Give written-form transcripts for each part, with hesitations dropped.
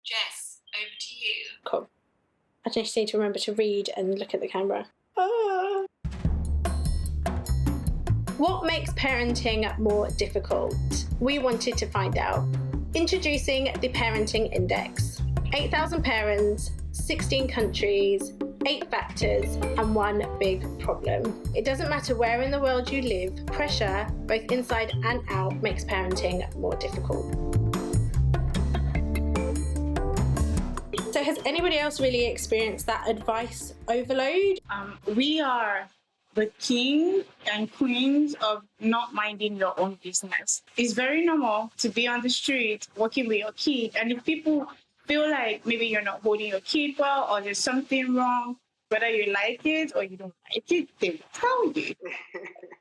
Jess, over to you. Cool. I just need to remember to read and look at the camera. Ah. What makes parenting more difficult? We wanted to find out. Introducing the Parenting Index. 8,000 parents, 16 countries, 8 factors, and one big problem. It doesn't matter where in the world you live, pressure, both inside and out, makes parenting more difficult. So has anybody else really experienced that advice overload? We are the king and queens of not minding your own business. It's very normal to be on the street working with your kid, and if people feel like maybe you're not holding your kid well or there's something wrong, whether you like it or you don't like it, they will tell you.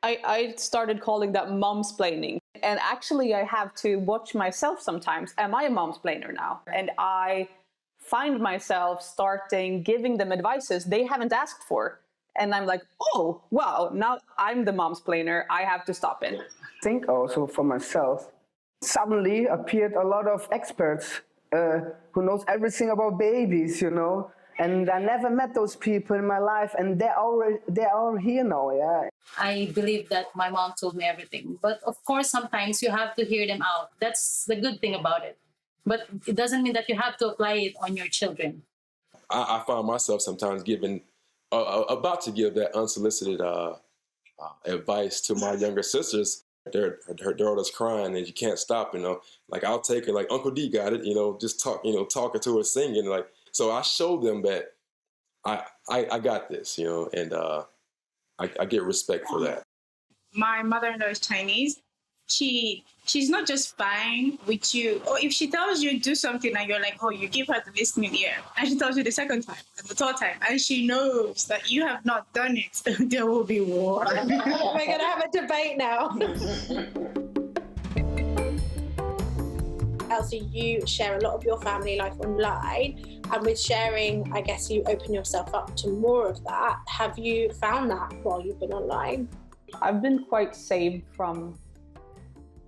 I started calling that momsplaining. And actually I have to watch myself sometimes. Am I a momsplainer now? And I find myself starting giving them advices they haven't asked for. And I'm like, oh, wow, now I'm the momsplainer. I have to stop it. I think also for myself, suddenly appeared a lot of experts who knows everything about babies, you know. And I never met those people in my life, and they're all here now, yeah. I believe that my mom told me everything. But of course, sometimes you have to hear them out. That's the good thing about it. But it doesn't mean that you have to apply it on your children. I find myself sometimes about to give that unsolicited advice to my younger sisters. Her daughter's crying and you can't stop, you know. Like I'll take her, like Uncle D got it, you know, just talking to her, singing, like. So I show them that I got this, you know, and I get respect for that. My mother-in-law is Chinese. She's not just fine with you, or if she tells you do something and you're like, oh, you give her the listening ear, and she tells you the second time and the third time, and she knows that you have not done it, there will be war. We're gonna have a debate now. Elsie, you share a lot of your family life online, and with sharing, I guess you open yourself up to more of that. Have you found that while you've been online? I've been quite saved from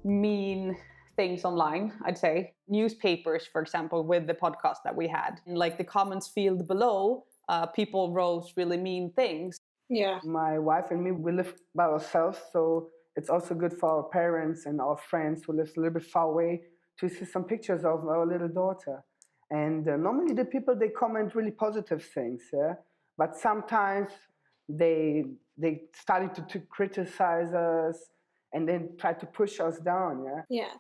mean things online, I'd say. Newspapers, for example, with the podcast that we had. In like the comments field below, people wrote really mean things. Yeah. My wife and me, we live by ourselves, so it's also good for our parents and our friends who live a little bit far away to see some pictures of our little daughter. And normally the people, they comment really positive things, yeah? But sometimes they started to criticize us and then try to push us down, yeah? Yeah.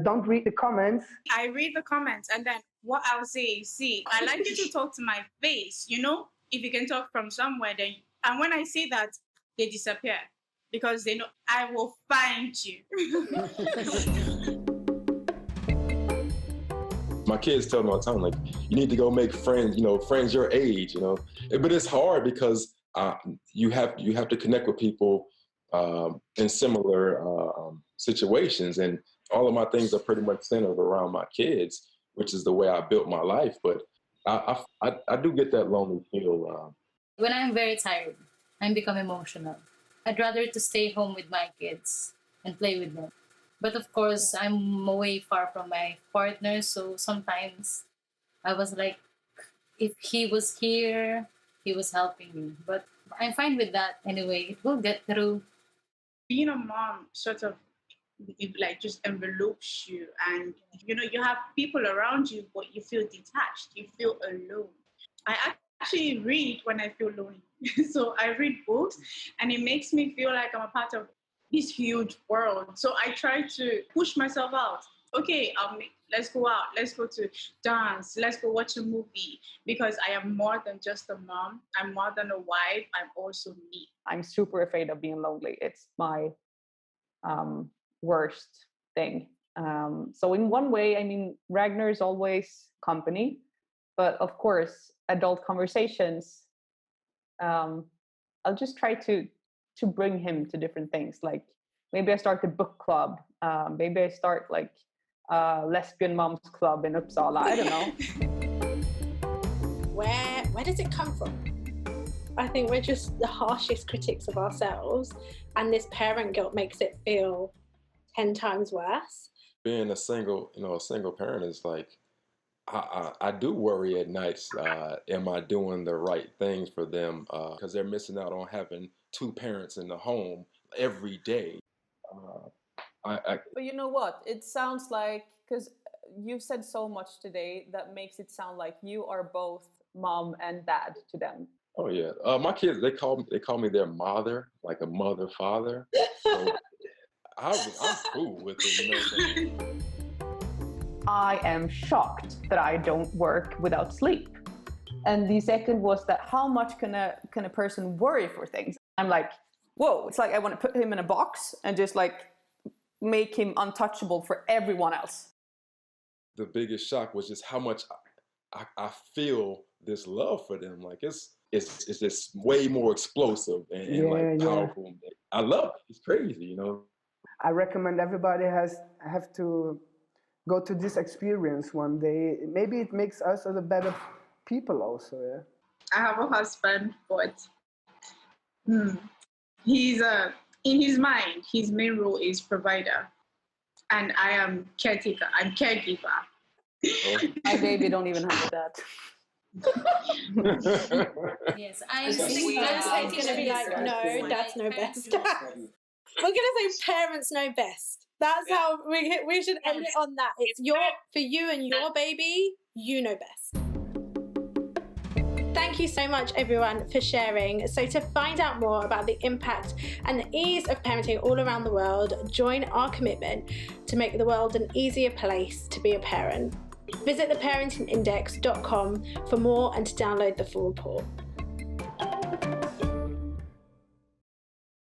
Don't read the comments. I read the comments, and then what I'll say is, see, I like you to talk to my face, you know? If you can talk from somewhere, then... And when I say that, they disappear because they know I will find you. My kids tell me all the time, like, you need to go make friends, you know, friends your age, you know. But it's hard because you have to connect with people in similar situations. And all of my things are pretty much centered around my kids, which is the way I built my life. But I do get that lonely feel. When I'm very tired, I become emotional. I'd rather to stay home with my kids and play with them. But of course, I'm away far from my partner, so sometimes I was like, if he was here, he was helping me. But I'm fine with that anyway. It will get through. Being a mom sort of like just envelopes you, and you know, you have people around you, but you feel detached, you feel alone. I actually read when I feel lonely. So I read books, and it makes me feel like I'm a part of this huge world. So I try to push myself out. Okay, let's go out, let's go to dance, let's go watch a movie, because I am more than just a mom. I'm more than a wife. I'm also me. I'm super afraid of being lonely. It's my worst thing. So in one way, I mean, Ragnar is always company, but of course, adult conversations, I'll just try to bring him to different things. Like maybe I start a book club. Maybe I start like lesbian moms club in Uppsala. I don't know. Where does it come from? I think we're just the harshest critics of ourselves, and this parent guilt makes it feel 10 times worse. Being a single parent is like, I do worry at nights. Am I doing the right things for them? Because they're missing out on having two parents in the home every day. But you know what? It sounds like, because you've said so much today that makes it sound like you are both mom and dad to them. Oh yeah, my kids, they call me their mother, like a mother father. So I'm cool with it, you know. I am shocked that I don't work without sleep. And the second was that how much can a person worry for things? I'm like, whoa, it's like I want to put him in a box and just like make him untouchable for everyone else. The biggest shock was just how much I feel this love for them. Like it's just way more explosive and like powerful. Yeah. I love it. It's crazy, you know. I recommend everybody have to go to this experience one day. Maybe it makes us as a better people also. Yeah. I have a husband, but he's in his mind, his main role is provider, and I am caretaker. I'm caregiver. My baby don't even have that. Yes, I It's gonna be like, no, dads know best. We're gonna say parents know best. That's how we should end it on that. It's for you and your baby, you know best. Thank you so much, everyone, for sharing. So to find out more about the impact and the ease of parenting all around the world, join our commitment to make the world an easier place to be a parent. Visit theparentingindex.com for more and to download the full report.